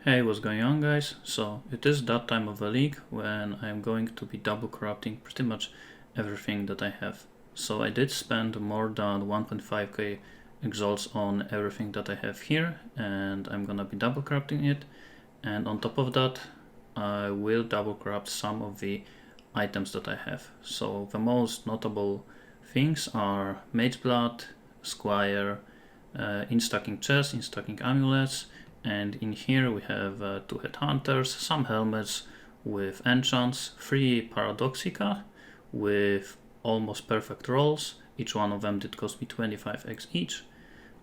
Hey, what's going on, guys? So it is that time of the league when I'm going to be double corrupting pretty much everything that I have. So I did spend more than 1.5k exalts on everything that I have here, and I'm gonna be double corrupting it. And on top of that, I will double corrupt some of the items that I have. So the most notable things are Mageblood, Squire, in-stacking chests, in-stacking amulets, and in here we have 2 Headhunters, some helmets with enchants, 3 Paradoxica with almost perfect rolls. Each one of them did cost me 25x each.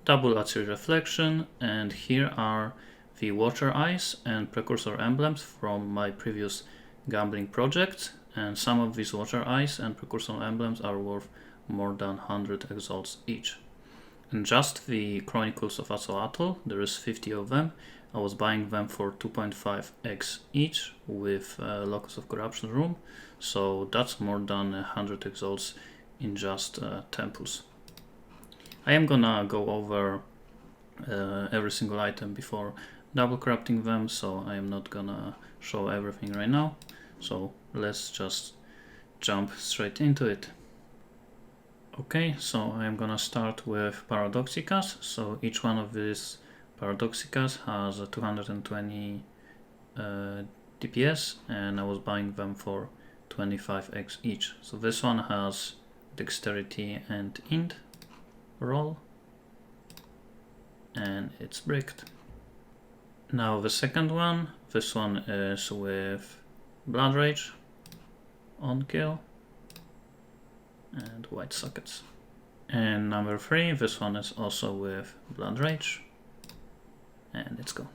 Double Atziri reflection, and here are the Water Eyes and Precursor emblems from my previous gambling projects, and some of these Water Eyes and Precursor emblems are worth more than 100 exalts each. And just the Chronicles of Atziri, there is 50 of them. I was buying them for 2.5x each with Locus of Corruption room, so that's more than 100 exalts in just temples. I am gonna go over every single item before double corrupting them, so I am not gonna show everything right now. So let's just jump straight into it. Okay, so I'm gonna start with Paradoxicas. So each one of these Paradoxicas has a 220 DPS, and I was buying them for 25x each. So this one has Dexterity and Int roll, and it's bricked. Now the second one, this one is with Blood Rage on kill and white sockets. And number 3, this one is also with Blood Rage, and let's go.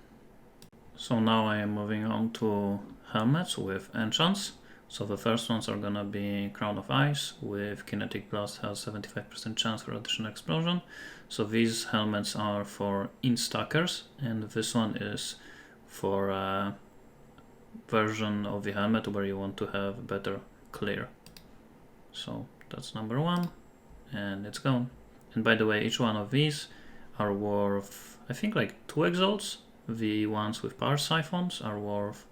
So now I am moving on to helmets with enchants. So the first ones are gonna be Crown of Ice with Kinetic Blast, has 75% chance for additional explosion. So these helmets are for instackers, and this one is for a version of the helmet where you want to have better clear. So that's number 1, and it's gone. And by the way, each one of these are worth, I think, like 2 exalts. The ones with power siphons are worth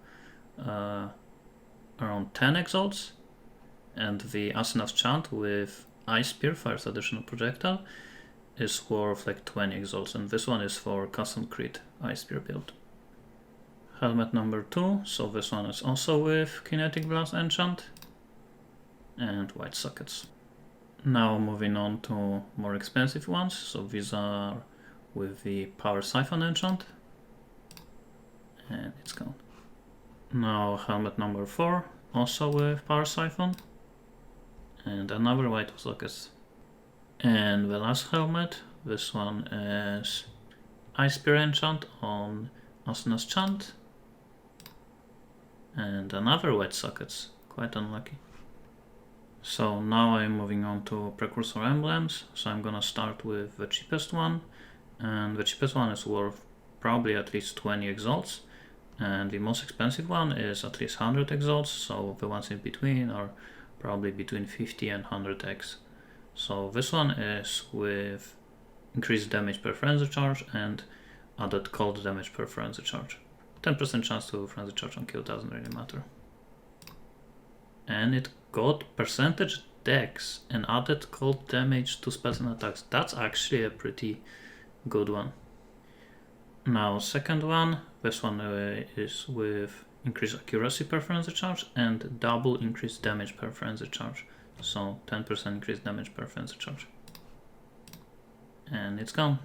around 10 exalts, and the Asana's Chant with Ice Spear, fires additional projectile, is worth like 20 exalts, and this one is for custom crit Ice Spear build. Helmet number 2, so this one is also with Kinetic Blast enchant and white sockets. Now moving on to more expensive ones, so these are with the Power Siphon enchant, and it's gone. Now helmet number 4, also with Power Siphon, and another white socket. And the last helmet, this one is Ice Spear enchant on Asana's Chant, and another white sockets, quite unlucky. So now I'm moving on to Precursor emblems, so I'm gonna start with the cheapest one, and the cheapest one is worth probably at least 20 exalts, and the most expensive one is at least 100 exalts, so the ones in between are probably between 50 and 100x. So this one is with increased damage per frenzy charge and added cold damage per frenzy charge. 10% chance to frenzy charge on kill, doesn't really matter. And it got percentage dex and added cold damage to spells and attacks. That's actually a pretty good one. Now second one, this one is with increased accuracy per frenzy charge and double increased damage per frenzy charge. So 10% increased damage per frenzy charge. And it's gone.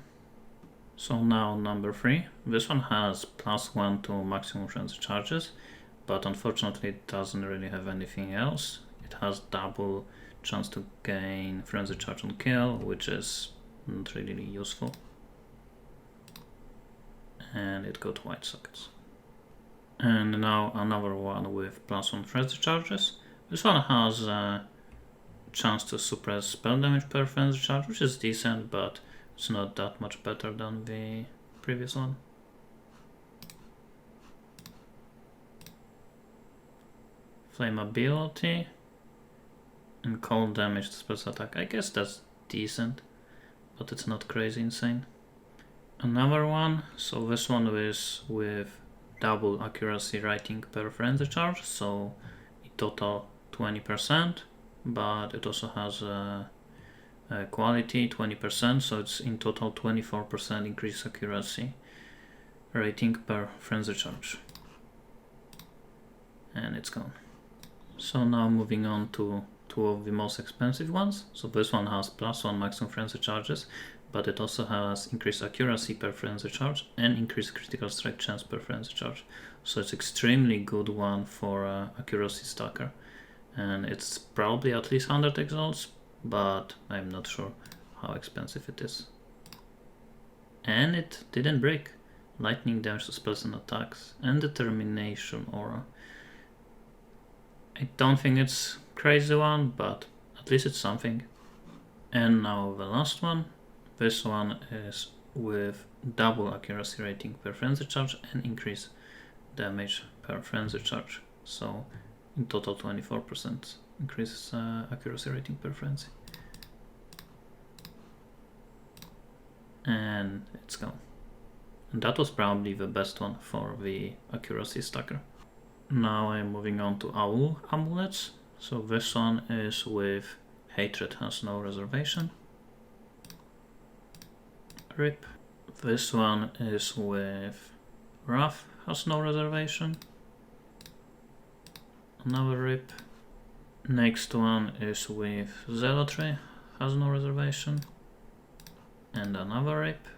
So now number 3, this one has +1 to maximum frenzy charges, but unfortunately it doesn't really have anything else. It has double chance to gain frenzy charge on kill, which is not really useful. And it got white sockets. And now another one with +1 frenzy charges. This one has a chance to suppress spell damage per frenzy charge, which is decent, but it's not that much better than the previous one. Flammability and cold damage to spells attack. I guess that's decent, but it's not crazy insane. Another one, so this one is with double accuracy rating per frenzy charge, so in total 20%, but it also has quality 20%, so it's in total 24% increased accuracy rating per frenzy charge. And it's gone. So now moving on to two of the most expensive ones. So this one has +1 maximum frenzy charges, but it also has increased accuracy per frenzy charge and increased critical strike chance per frenzy charge. So it's extremely good one for accuracy stacker, and it's probably at least 100 exalts, but I'm not sure how expensive it is. And it didn't break. Lightning damage to spells and attacks, and determination aura. I don't think it's crazy one, but at least it's something. And now the last one. This one is with double accuracy rating per frenzy charge and increase damage per frenzy charge. So in total 24% increase accuracy rating per frenzy. And it's gone. And that was probably the best one for the accuracy stacker. Now I'm moving on to Owl amulets. So this one is with Hatred has no reservation. Rip. This one is with Wrath has no reservation. Another rip. Next one is with Zealotry has no reservation. And another rip.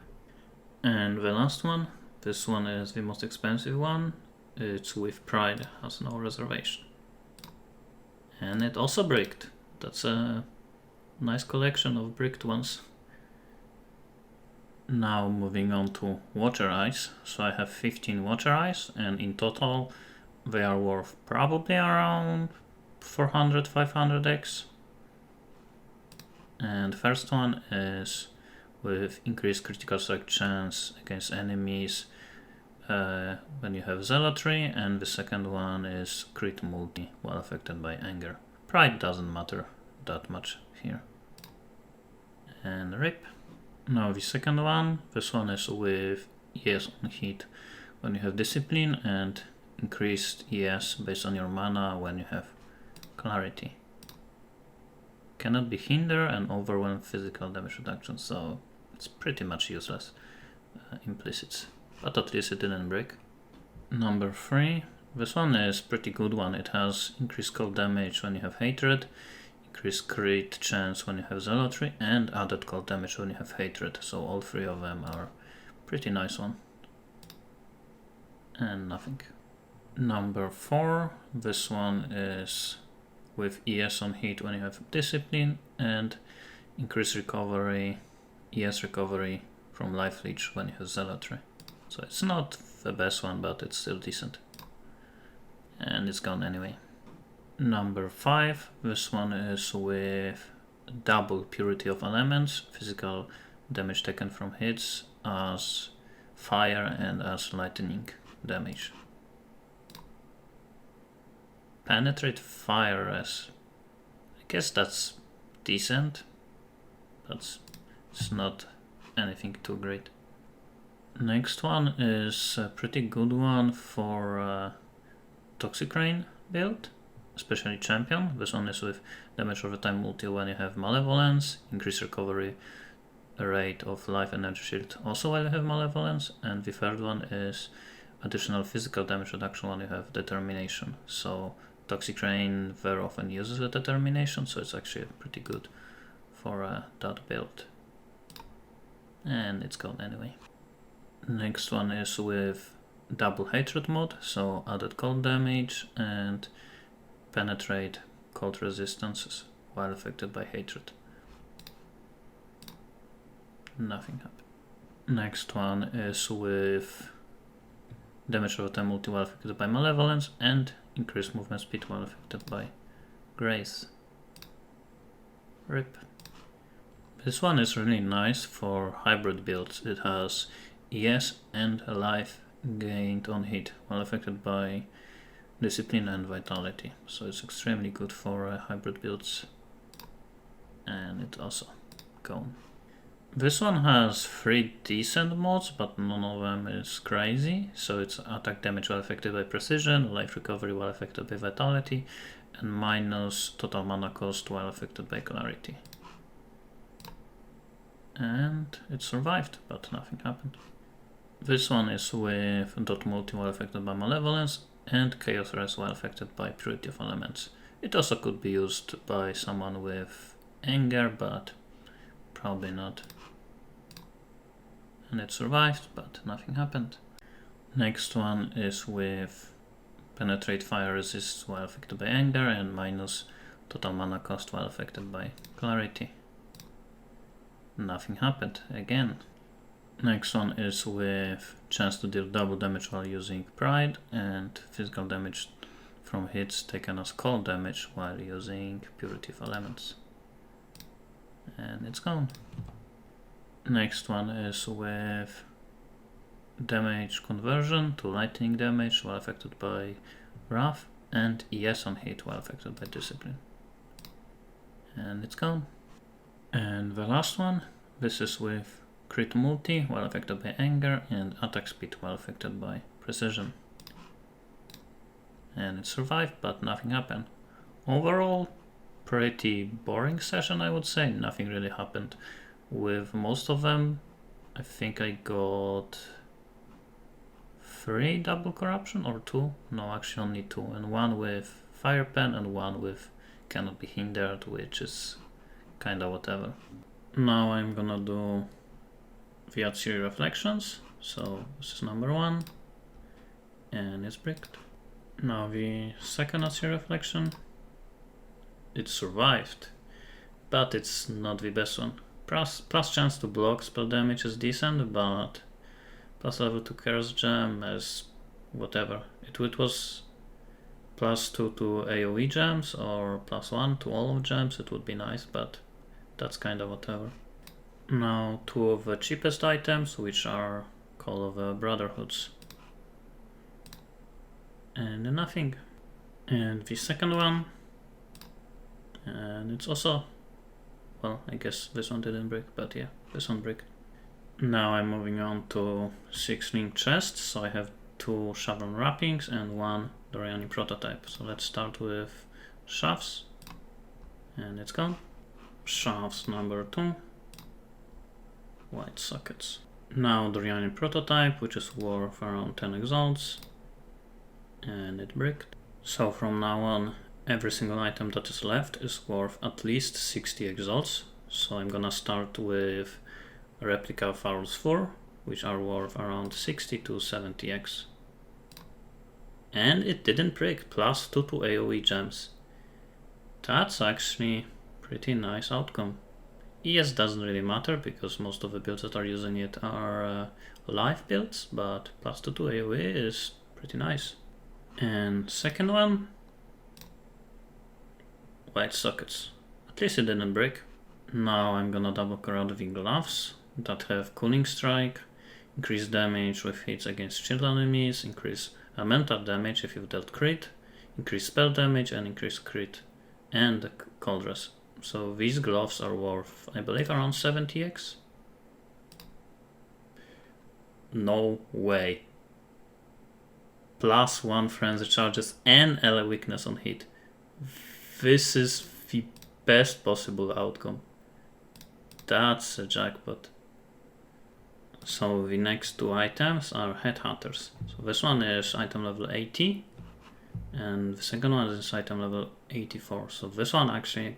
And the last one, this one is the most expensive one. It's with Pride has no reservation. And it also bricked. That's a nice collection of bricked ones. Now moving on to Water Eyes. So I have 15 Water Eyes, and in total they are worth probably around 400-500x. And first one is with increased critical strike chance against enemies when you have Zealotry, and the second one is crit multi while affected by anger. Pride doesn't matter that much here. And rip. Now the second one, this one is with ES on hit when you have discipline, and increased ES based on your mana when you have clarity. Cannot be hinder and overwhelm physical damage reduction, so it's pretty much useless implicits, but at least it didn't break. Number 3, this one is pretty good one. It has increased cold damage when you have Hatred, increased crit chance when you have Zealotry, and added cold damage when you have Hatred, so all three of them are pretty nice one. And nothing. Number 4, this one is with ES on hit when you have Discipline, and increased recovery, ES recovery from Life Leech when you have Zealotry. So it's not the best one, but it's still decent. And it's gone anyway. Number 5, this one is with double Purity of Elements, physical damage taken from hits as fire and as lightning damage. Penetrate fire as, I guess that's decent, but it's not anything too great. Next one is a pretty good one for Toxic Rain build, especially champion. This one is with damage over time multi when you have Malevolence, increased recovery rate of life energy shield also while you have Malevolence, and the third one is additional physical damage reduction when you have Determination. So Toxic Rain very often uses the Determination, so it's actually pretty good for that build. And it's gone anyway. Next one is with double Hatred mod, so added cold damage and penetrate cold resistances while affected by hatred. Nothing happened. Next one is with damage over time multi while affected by Malevolence and increased movement speed while affected by Grace. Rip. This one is really nice for hybrid builds. It has ES and a life gained on hit while affected by Discipline and Vitality, so it's extremely good for hybrid builds. And it's also gone. This one has 3 decent mods, but none of them is crazy. So it's attack damage while affected by precision, life recovery while affected by vitality, and minus total mana cost while affected by clarity. And it survived, but nothing happened. This one is with dot multi while affected by malevolence, and chaos res while affected by purity of elements. It also could be used by someone with anger, but probably not. And it survived, but nothing happened. Next one is with penetrate fire resist while affected by anger, and minus total mana cost while affected by clarity. Nothing happened again. Next one is with chance to deal double damage while using pride, and physical damage from hits taken as cold damage while using purity of elements. And it's gone. Next one is with damage conversion to lightning damage while affected by wrath, and ES on hit while affected by discipline. And it's gone. And the last one, this is with crit multi while affected by anger, and attack speed while affected by precision. And it survived, but nothing happened. Overall, pretty boring session, I would say. Nothing really happened. With most of them, I think I got 3 double corruption, or 2? No, actually only 2, and 1 with fire pen and 1 with cannot be hindered, which is kinda whatever. Now I'm gonna do the Atziri reflections. So this is number 1, and it's bricked. Now the second Atziri reflection, it survived, but it's not the best one. Plus chance to block spell damage is decent, but plus level 2 Curse Gem is whatever. It was plus 2 to AoE gems or plus 1 to all of gems, it would be nice, but that's kind of whatever. Now 2 of the cheapest items, which are Call of the Brotherhoods. And nothing. And the second one, and it's also, well, I guess this one didn't break, but yeah, this one bricked. Now I'm moving on to 6 link chests. So I have 2 Shavron wrappings and 1 Doriani prototype. So let's start with Shafts, and it's gone. Shafts number 2, white sockets. Now Doriani prototype, which is worth around 10 exalts, and it bricked. So from now on, every single item that is left is worth at least 60 exalts. So I'm gonna start with Replica of Farrul's 4, which are worth around 60 to 70x. And it didn't break, plus 2 to AoE gems. That's actually pretty nice outcome. ES doesn't really matter because most of the builds that are using it are live builds, but plus 2 to AoE is pretty nice. And second one, white sockets. At least it didn't break. Now I'm gonna double corral the gloves that have Cooling Strike, increase damage with hits against shield enemies, increase elemental damage if you've dealt crit, increase spell damage, and increase crit, and the cold res. So these gloves are worth, I believe, around 70x. No way. Plus 1 frenzy charges and LA weakness on hit. This is the best possible outcome. That's a jackpot. So the next 2 items are Headhunters. So this one is item level 80, and the second one is item level 84. So this one actually,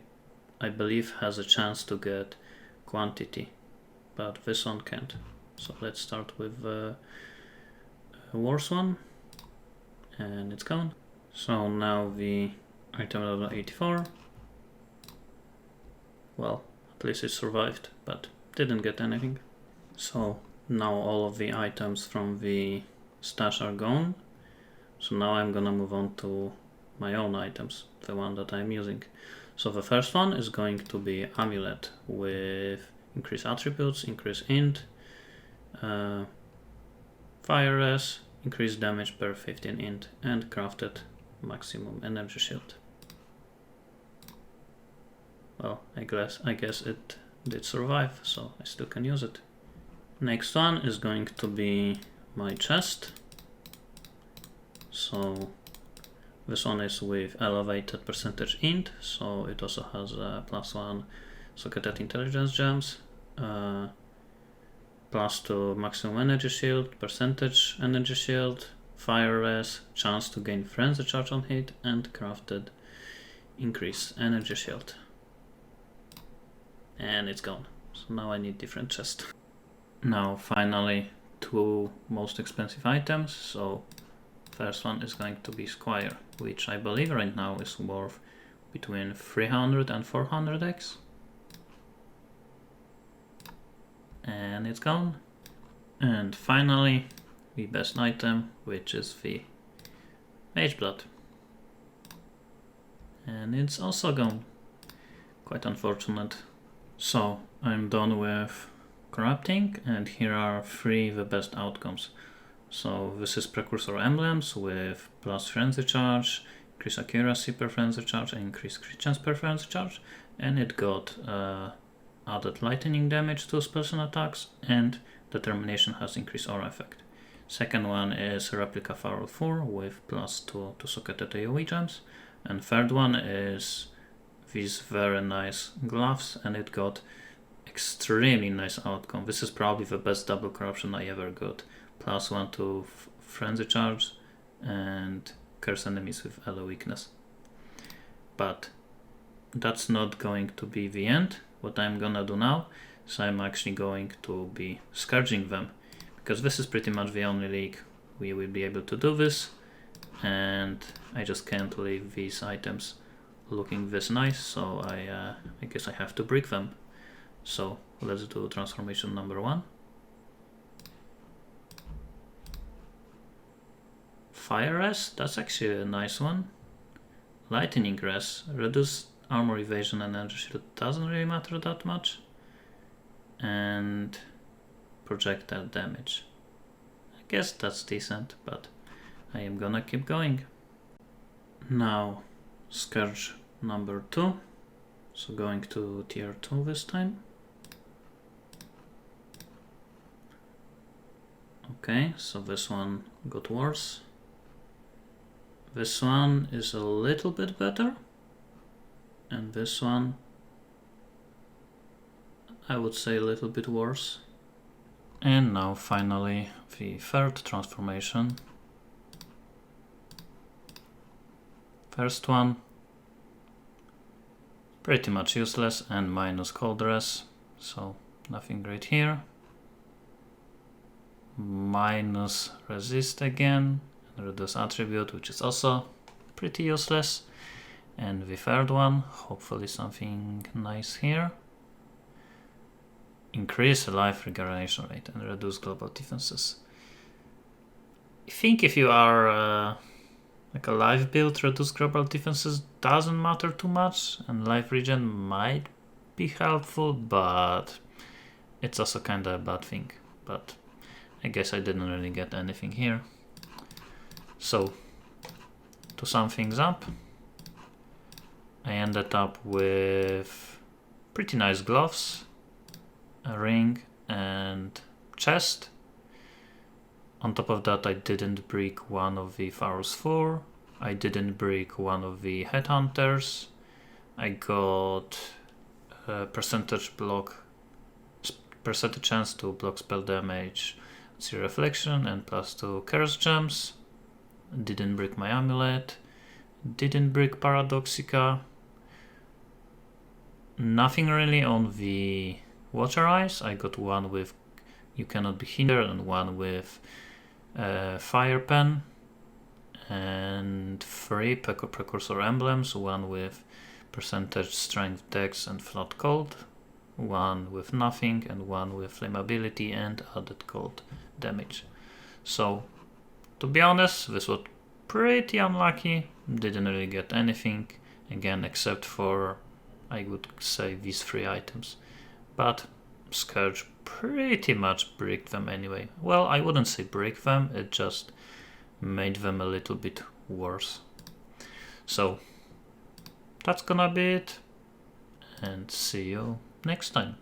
I believe, has a chance to get quantity, but this one can't. So let's start with the worst one, and it's gone. So now the item level 84, well, at least it survived, but didn't get anything. So now all of the items from the stash are gone. So now I'm gonna move on to my own items, the one that I'm using. So the first one is going to be Amulet with increased attributes, increased int, fire res, increased damage per 15 int, and crafted maximum energy shield. Well, I guess it did survive, so I still can use it. Next one is going to be my chest. So this one is with elevated percentage int, so it also has a +1 socketed intelligence gems, +2 maximum energy shield, percentage energy shield, fire res, chance to gain frenzy charge on hit, and crafted increase energy shield. And it's gone. So now I need different chest. Now finally 2 most expensive items. So first one is going to be Squire, which I believe right now is worth between 300 and 400x. And it's gone. And finally the best item, which is the Mageblood. And it's also gone. Quite unfortunate. So I'm done with corrupting, and here are 3 the best outcomes. So this is Precursor emblems with plus frenzy charge, increase accuracy per frenzy charge, and increase crit chance per frenzy charge, and it got added lightning damage to spells and attacks, and determination has increased aura effect. Second one is Replica Farrul 4 with +2 to socketed AoE gems, and third one is these very nice gloves, and it got extremely nice outcome. This is probably the best double corruption I ever got. +1 to frenzy charge and curse enemies with elo weakness. But that's not going to be the end. What I'm gonna do now is I'm actually going to be scourging them, because this is pretty much the only league we will be able to do this, and I just can't leave these items looking this nice, so I guess I have to brick them. So let's do transformation number 1. Fire res, that's actually a nice one. Lightning res, reduce armor evasion and energy shield, doesn't really matter that much. And projectile damage. I guess that's decent, but I am gonna keep going. Now Scourge number 2, so going to tier 2 this time. Okay, so this one got worse. This one is a little bit better, and this one I would say a little bit worse. And now finally the third transformation. First one, pretty much useless and minus cold res, so nothing great here. Minus resist again, and reduce attribute, which is also pretty useless. And the third one, hopefully something nice here. Increase life regeneration rate and reduce global defenses. I think if you are like a life build, reduce global defenses doesn't matter too much, and life regen might be helpful, but it's also kind of a bad thing. But I guess I didn't really get anything here. So to sum things up, I ended up with pretty nice gloves, a ring and chest. On top of that, I didn't break one of the Farrul's 4. I didn't break one of the Headhunters. I got a percentage chance to block spell damage, Atziri reflection, and +2 curse gems. Didn't break my amulet. Didn't break Paradoxica. Nothing really on the Water Eyes. I got one with You Cannot Be Hindered and one with Fire Pen, and 3 Precursor emblems, one with percentage strength dex and flat cold, one with nothing, and one with flammability and added cold damage. So to be honest, this was pretty unlucky. Didn't really get anything again, except for, I would say, these 3 items. But Scourge pretty much bricked them anyway. Well, I wouldn't say break them, it just made them a little bit worse. So that's gonna be it, and see you next time.